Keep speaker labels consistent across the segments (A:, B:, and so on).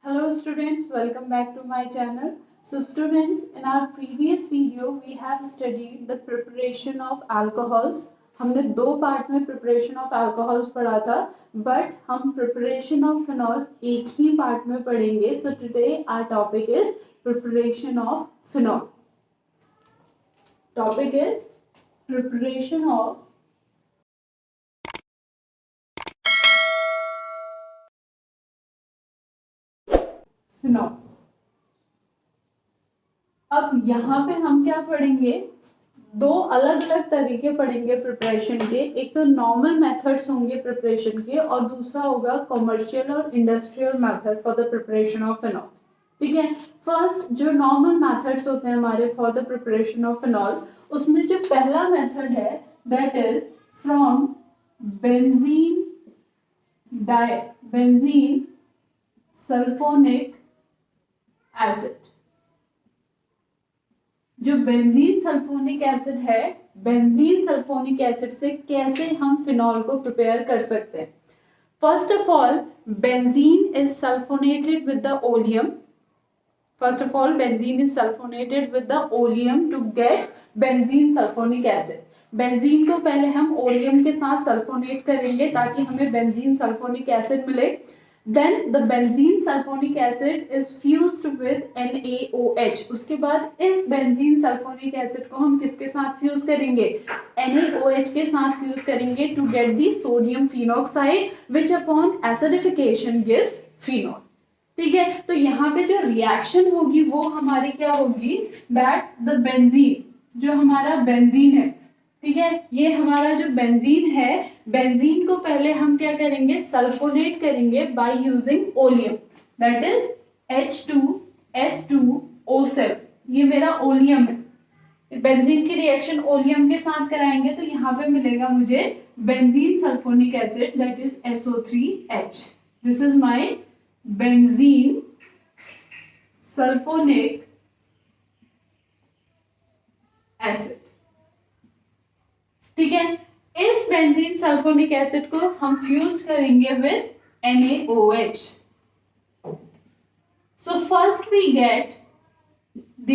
A: Hello students, welcome back to my channel. So students, in our previous video we have studied the preparation of alcohols. हमने दो part में preparation of alcohols पढ़ा था, but हम preparation of phenol एक ही part में पढ़ेंगे. So today our topic is preparation of phenol. Topic is preparation of phenol. अब यहाँ पे हम क्या पढ़ेंगे, दो अलग अलग तरीके पढ़ेंगे प्रिपरेशन के. एक तो नॉर्मल मेथड्स होंगे प्रिपरेशन के और दूसरा होगा कमर्शियल और industrial method for the preparation of phenol. ठीक है, फर्स्ट जो नॉर्मल मेथड्स होते हैं हमारे for the preparation of phenol, उसमें जो पहला मेथड है that is from benzene sulphonic acid. जो बेंजीन सल्फोनिक एसिड है, बेंजीन सल्फोनिक एसिड से कैसे हम फिनॉल को प्रिपेयर कर सकते हैं. First of all benzene is sulphonated with the oleum. First of all benzene is sulphonated with the oleum to get benzene sulphonic acid. Benzene को पहले हम ओलियम के साथ सल्फोनेट करेंगे ताकि हमें बेंजीन सल्फोनिक एसिड मिले. Then the benzene sulfonic acid is fused with NaOH. उसके बाद इस बेंजीन सल्फोनिक एसिड को हम किसके साथ फ्यूज करेंगे, NaOH के साथ फ्यूज करेंगे to get the sodium phenoxide which upon acidification gives phenol. ठीक है, तो यहाँ पे जो रिएक्शन होगी वो हमारी क्या होगी, दैट द बेंजीन, जो हमारा बेंजीन है, ठीक है, ये हमारा जो बेंजीन है, बेंजीन को पहले हम क्या करेंगे, सल्फोनेट करेंगे by using oleum, that is H2S2O7. ये मेरा ओलियम है. बेंजीन की रिएक्शन ओलियम के साथ कराएंगे तो यहाँ पे मिलेगा मुझे benzene sulphonic acid that is SO3H. This is my benzene sulphonic acid. ठीक है, इस बेंजीन सल्फोनिक एसिड को हम फ्यूज करेंगे with NaOH. So first we get the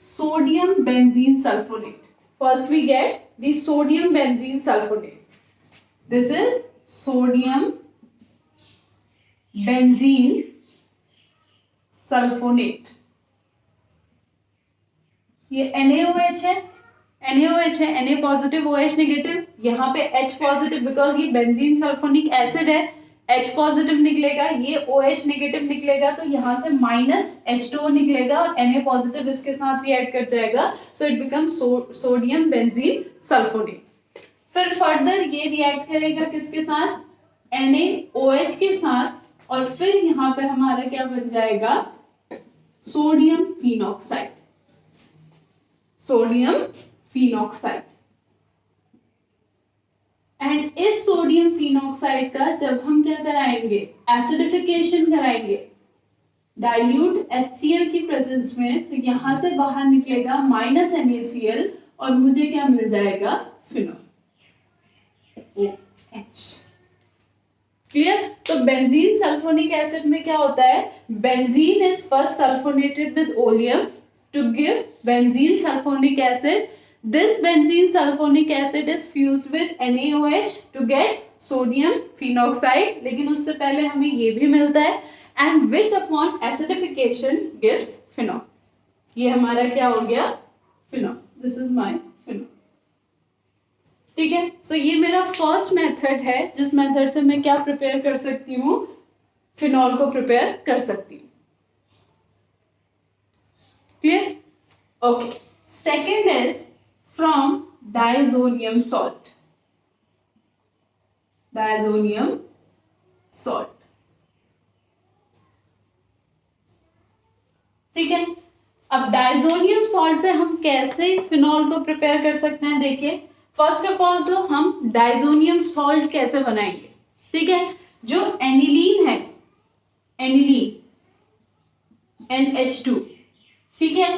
A: sodium benzene sulphonate. First we get the sodium benzene sulphonate. This is sodium benzene sulphonate. ये NaOH है, NaOH है, Na positive OH negative. यहाँ पे H positive because ये benzene sulphonic acid है, H positive निकलेगा, ये OH negative निकलेगा, तो यहाँ से माइनस H2O निकलेगा और Na पॉजिटिव इसके साथ रिएक्ट कर जाएगा. So it become sodium benzene sulfonate. फिर फर्दर ये रिएक्ट करेगा किसके साथ, NaOH के साथ, और फिर यहाँ पे हमारा क्या बन जाएगा, sodium phenoxide. Sodium phenoxide. And इस सोडियम फिनॉक्साइड का जब हम क्या कराएंगे, एसिडिफिकेशन कराएंगे डाइल्यूट HCl की प्रेजेंस में, तो यहां से बाहर निकलेगा माइनस NaCl और मुझे क्या मिल जाएगा, फिनॉल OH. क्लियर. तो बेंजीन सल्फोनिक एसिड में क्या होता है, benzene is first sulphonated with oleum to give benzene sulfonic acid. This benzene sulfonic acid is fused with NaOH to get sodium phenoxide. लेकिन उससे पहले हमें ये भी मिलता है and which upon acidification gives phenol. ये हमारा क्या हो गया, phenol. This is my phenol. ठीक है, so ये मेरा फर्स्ट मेथड है जिस मेथड से मैं क्या प्रिपेयर कर सकती हूँ, फिनॉल को प्रिपेयर कर सकती हूँ. Clear? Okay. Second is from diazonium salt. Diazonium salt. ठीक है, अब डायजोनियम सॉल्ट से हम कैसे फिनॉल को प्रिपेयर कर सकते हैं. देखिए, फर्स्ट ऑफ ऑल तो हम डायजोनियम सॉल्ट कैसे बनाएंगे. ठीक है, जो एनिलीन है, एनिलीन NH2, ठीक है,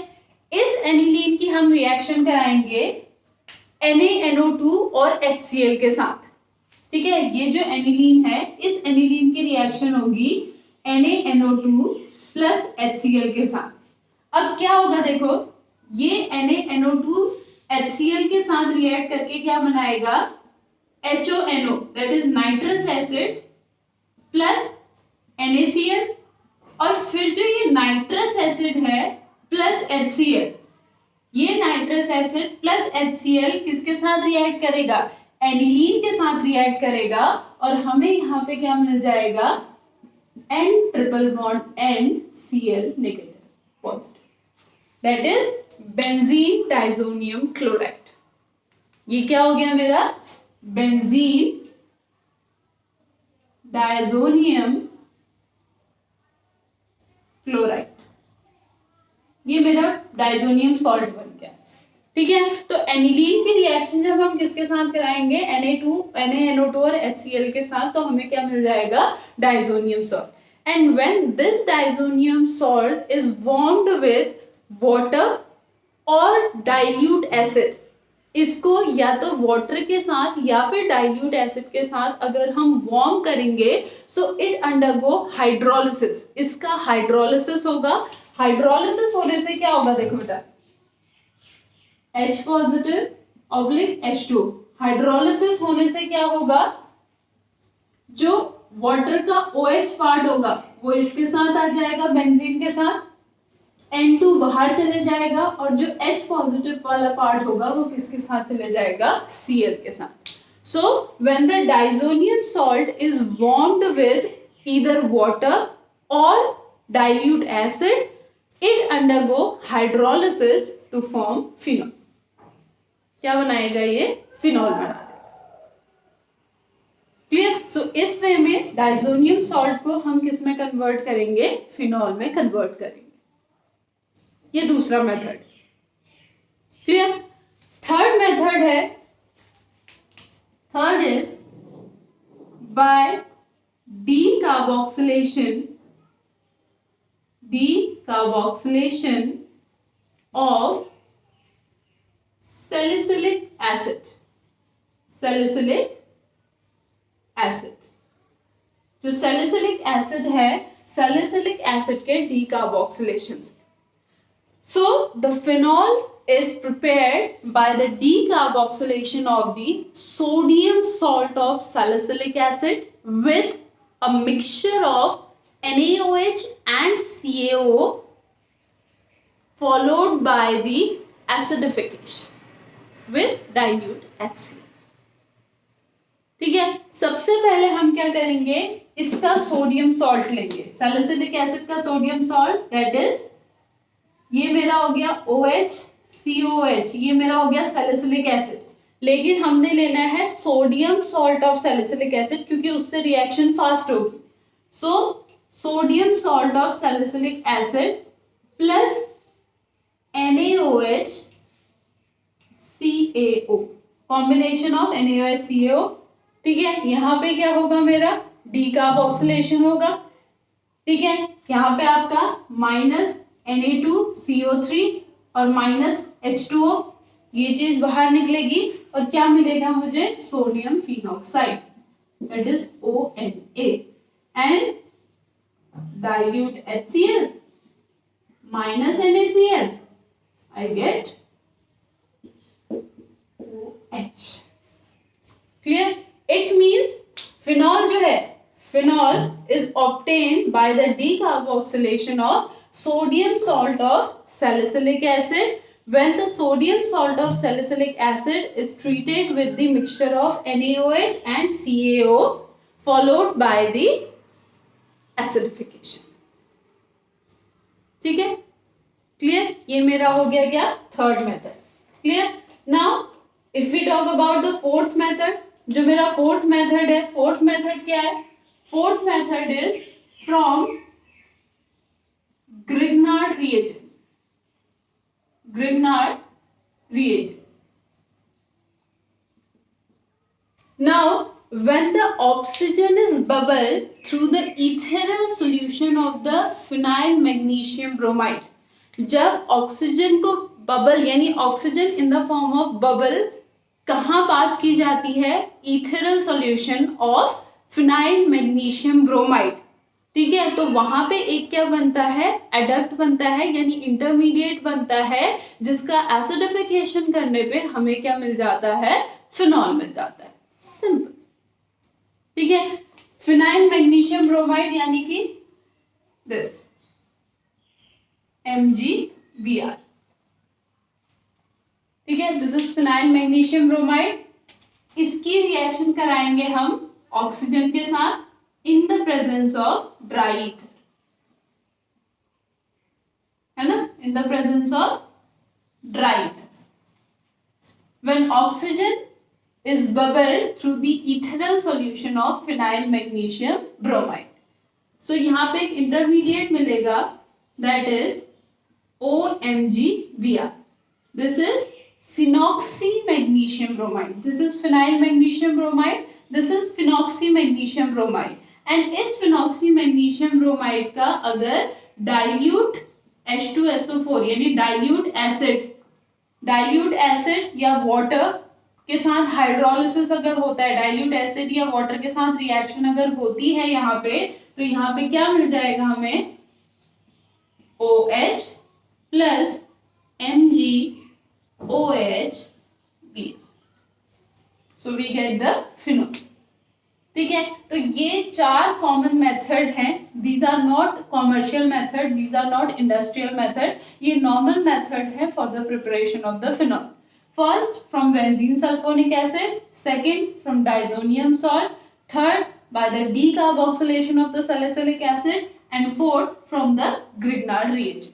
A: इस एनिलीन की हम रिएक्शन कराएंगे NaNO2 और HCl के साथ. ठीक है, ये जो एनिलीन है, इस एनिलीन की रिएक्शन होगी NaNO2 प्लस HCl के साथ। अब क्या होगा देखो, ये NaNO2 HCl के साथ रिएक्ट करके क्या बनाएगा, HONO that is nitrous acid plus NaCl, और फिर जो ये नाइट्रस एसिड है प्लस HCl, ये नाइट्रस एसिड प्लस HCl किसके साथ रिएक्ट करेगा, एनिलीन के साथ रिएक्ट करेगा, और हमें यहाँ पे क्या मिल जाएगा, N triple bond NCl negative positive, that is benzene diazonium chloride. ये क्या हो गया मेरा, बेंजीन डाइजोनियम क्लोराइड, ये मेरा डाइजोनियम सॉल्ट बन गया। ठीक है, तो एनिलीन की रिएक्शन जब हम किसके साथ कराएंगे, NaNO2 और HCl के साथ, तो हमें क्या मिल जाएगा, diazonium salt. And when this diazonium salt is warmed with water और डाइल्यूट एसिड, इसको या तो वाटर के साथ या फिर डाइल्यूट एसिड के साथ अगर हम वार्म करेंगे, सो इट अंडरगो हाइड्रोलिसिस, इसका हाइड्रोलिसिस होगा। हाइड्रोलिसिस होने से क्या होगा, देखो बेटा, H positive oblique H2, hydrolysis होने से क्या होगा, जो वाटर का OH पार्ट होगा वो इसके साथ आ जाएगा बेंजीन के साथ, N2 बाहर चले जाएगा, और जो H पॉजिटिव वाला पार्ट होगा वो किसके साथ चले जाएगा, Cl के साथ। So when the diazonium salt is warmed with either water or dilute acid, it undergo hydrolysis to form phenol. क्या बनाएगा ये, फिनॉल बना देगा। क्लियर। सो इस वे में डाइजोनियम सॉल्ट को हम किस में कन्वर्ट करेंगे, फिनॉल में कन्वर्ट करेंगे। ये दूसरा मेथड। क्लियर। थर्ड मेथड है, third is by decarboxylation of salicylic acid। salicylic acid, जो salicylic acid है, salicylic acid के decarboxylation से। So the phenol is prepared by the decarboxylation of the sodium salt of salicylic acid with a mixture of NaOH and CaO followed by the acidification with dilute HCl। ठीक है, सबसे पहले हम क्या करेंगे, इसका सोडियम सॉल्ट लेंगे, salicylic acid का सोडियम सॉल्ट, दैट इज ये मेरा हो गया OH COH, ये मेरा हो गया सैलिसिलिक एसिड। लेकिन हमने लेना है sodium salt of salicylic acid, क्योंकि उससे रिएक्शन फास्ट होगी। So sodium salt of salicylic acid plus NaOH CaO, combination of NaOH CaO। ठीक है, यहाँ पे क्या होगा, मेरा डीकार्बोक्सिलेशन होगा। ठीक है, यहाँ पे आपका माइनस Na2CO3 और माइनस H2O, ये चीज बाहर निकलेगी, और क्या मिलेगा मुझे, sodium phenoxide, that is ONA, and dilute HCl minus NaCl, I get OH। Clear? It means phenol जो है, phenol is obtained by the decarboxylation of sodium salt of salicylic acid when the sodium salt of salicylic acid is treated with the mixture of NaOH and CaO followed by the acidification। ठीक है, clear. ये मेरा हो गया क्या, third method. Clear. Now if we talk about the fourth method, जो मेरा fourth method है, फोर्थ मेथड क्या है, fourth method is from Grignard reagent. Grignard reagent. Now, when the oxygen is bubbled through the ethereal solution of the phenyl magnesium bromide, जब oxygen को bubble यानी oxygen in the form of bubble कहाँ पास की जाती है, ethereal solution of phenyl magnesium bromide. ठीक है, तो वहां पे एक क्या बनता है, एडक्ट बनता है, यानी इंटरमीडिएट बनता है, जिसका एसिडिफिकेशन करने पे हमें क्या मिल जाता है, फिनॉल मिल जाता है। सिंपल। ठीक है, फिनाइल मैग्नीशियम ब्रोमाइड यानी कि दिस MgBr। ठीक है, this is phenyl magnesium bromide. इसकी रिएक्शन कराएंगे हम ऑक्सीजन के साथ in the presence of dry ether, है ना, in the presence of dry ether. When oxygen is bubbled through the ethereal solution of phenyl magnesium bromide. So यहाँ पे एक intermediate मिलेगा, that is OMgBr. This is phenoxy magnesium bromide. This is phenyl magnesium bromide. This is phenoxy magnesium bromide. And इस phenoxy magnesium bromide का अगर dilute H2SO4 यानी dilute acid या water के साथ हाइड्रोलिसिस अगर होता है, डाइल्यूट एसिड या वाटर के साथ रिएक्शन अगर होती है यहाँ पे, तो यहाँ पे क्या मिल जाएगा हमें, OH plus MgOH, so we get the phenol. ठीक है, तो ये 4 कॉमन मेथड हैं। These are not commercial method, these are not industrial method, ये नॉर्मल मेथड है for the preparation of the phenol. First from benzene sulphonic acid, second from diazonium salt, third by the decarboxylation of the salicylic acid, and fourth from the Grignard reagent.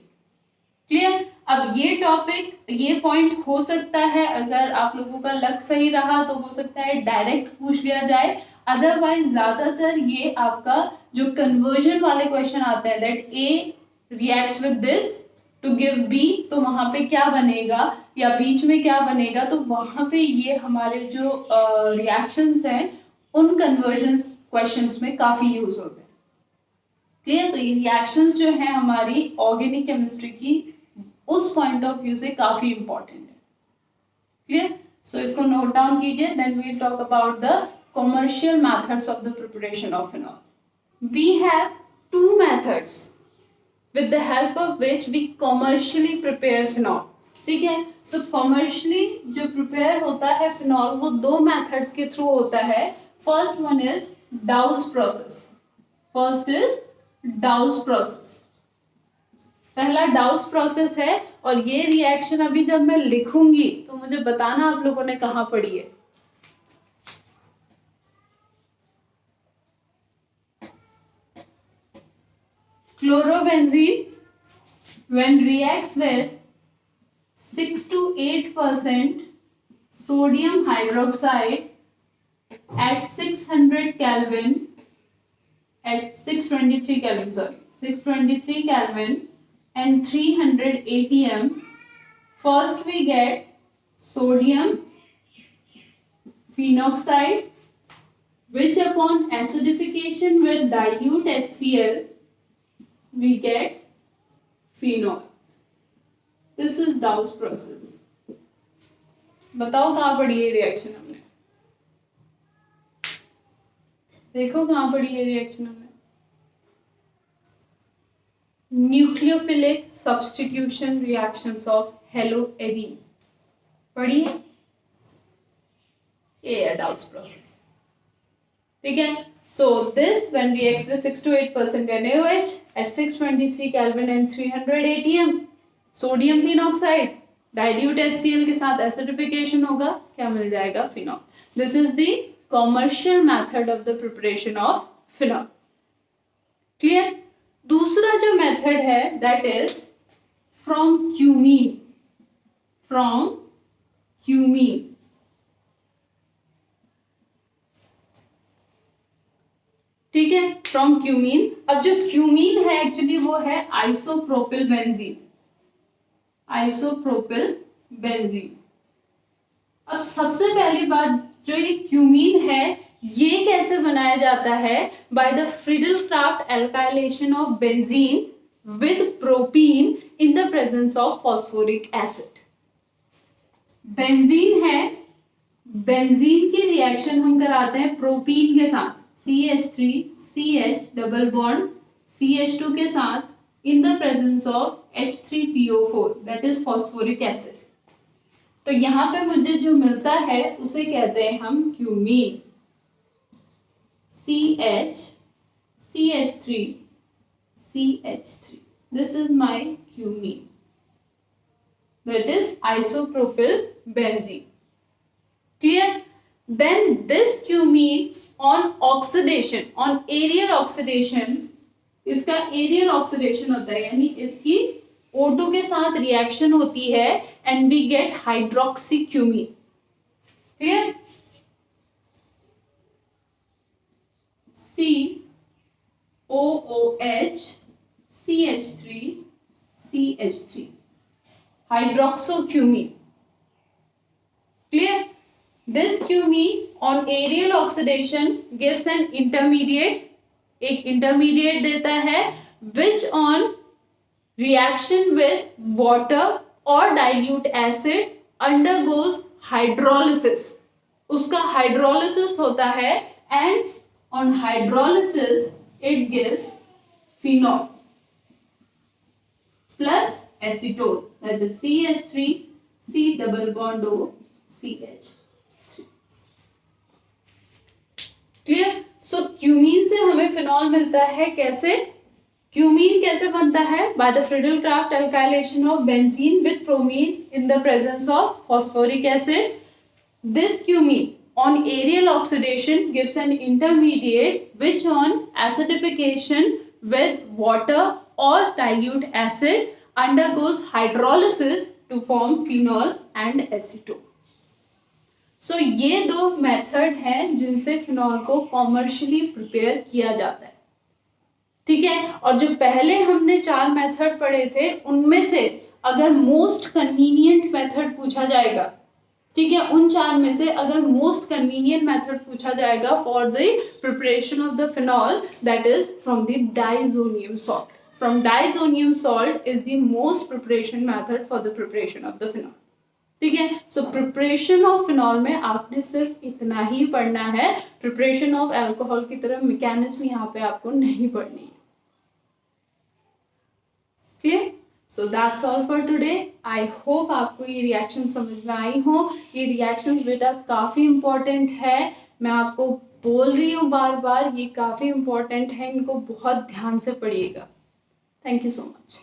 A: Clear. अब ये topic, ये point हो सकता है अगर आप लोगों का लक सही रहा तो हो सकता है डायरेक्ट पूछ लिया जाए, अदरवाइज ज्यादातर ये आपका जो कन्वर्जन वाले क्वेश्चन आते हैं, that A reacts with this to give B, तो वहां पे क्या बनेगा या बीच में क्या बनेगा, तो वहां पे ये हमारे जो रिएक्शंस हैं उन कन्वर्जन क्वेश्चंस में काफी यूज होते हैं। क्लियर। तो ये रिएक्शंस जो है हमारी ऑर्गेनिक केमिस्ट्री की उस पॉइंट ऑफ व्यू से काफी इंपॉर्टेंट है। क्लियर। सो इसको नोट डाउन कीजिए, then we talk about the commercial methods of the preparation of phenol. We have 2 methods with the help of which we commercially prepare phenol. ठीक है, so commercially जो prepare होता है phenol वो 2 methods के through होता है। First one is Dow's process. First is Dow's process. पहला Dow's process है, और ये रिएक्शन अभी जब मैं लिखूंगी तो मुझे बताना आप लोगों ने कहाँ पढ़ी है। Chlorobenzene, when reacts with 6 to 8% sodium hydroxide at 600 Kelvin, at 623 Kelvin, 623 Kelvin and 300 atm, first we get sodium phenoxide, which upon acidification with dilute HCl we get phenol. This is Dow's process. बताओ कहाँ पढ़ी ये reaction हमने, देखो कहाँ पढ़ी ये reaction हमने। Nucleophilic substitution reactions of haloarene पढ़ी है, ये है Dow's process। ठीक है, so this when reacts with 6 to 8% NaOH at 623 Kelvin and 300 atm, sodium phenoxide dilute HCl के साथ acidification होगा, क्या मिल जाएगा, phenol. This is the commercial method of the preparation of phenol. Clear? दूसरा जो method है that is from cumene. From cumene. ठीक है, फ्रॉम क्यूमीन। अब जो क्यूमीन है एक्चुअली वो है आइसोप्रोपिल बेंजीन, आइसोप्रोपिल बेंजीन। अब सबसे पहली बात, जो ये क्यूमीन है ये कैसे बनाया जाता है, by the Friedel-Crafts alkylation of benzene with propene in the presence of phosphoric acid. Benzene है, बेंजीन की रिएक्शन हम कराते हैं प्रोपीन के साथ, CH3CH डबल बॉन्ड CH2 के साथ in the presence of H3PO4 that is phosphoric acid. तो यहाँ पे मुझे जो मिलता है उसे कहते हैं हम cumene. CH3 CH3. This is my cumene. That is isopropyl benzene. Clear? Then this cumene on oxidation, on aerial oxidation, इसका aerial oxidation होता है यानी इसकी O2 के साथ रिएक्शन होती है and we get hydroxycumene. Clear? COOH CH3 CH3 hydroxycumene. Clear? This cumene on aerial oxidation gives an intermediate, एक intermediate देता है which on reaction with water or dilute acid undergoes hydrolysis. उसका hydrolysis होता है and on hydrolysis it gives phenol plus acetone, that is CH3 C double bond O CH. Clear? So cumene से हमें phenol मिलता है कैसे? Cumene कैसे बनता है? By the Friedel-Crafts alkylation of benzene with bromine in the presence of phosphoric acid. This cumene on aerial oxidation gives an intermediate which on acidification with water or dilute acid undergoes hydrolysis to form phenol and acetone. So ये दो method हैं जिनसे phenol को commercially prepare किया जाता है. ठीक है. और जो पहले हमने 4 मेथड पढ़े थे उनमें से अगर मोस्ट कन्वीनियंट मेथड पूछा जाएगा, ठीक है, उन 4 में से अगर मोस्ट कन्वीनियंट मेथड पूछा जाएगा for the preparation of the phenol, that is from the diazonium salt. From diazonium salt is the most preparation method for the preparation of the phenol. ठीक है. सो प्रिपरेशन ऑफ फिनॉल में आपने सिर्फ इतना ही पढ़ना है. प्रिपरेशन ऑफ अल्कोहल की तरह मैकेनिज्म यहाँ पे आपको नहीं पढ़नी है. Clear? So that's all for today. I hope आपको ये रिएक्शन समझ में आई हो. ये रिएक्शन बेटा काफ़ी इम्पोर्टेंट है. मैं आपको बोल रही हूँ बार बार, ये काफ़ी इम्पोर्टेंट है. इनको बहुत ध्यान से पढ़िएगा. Thank you so much.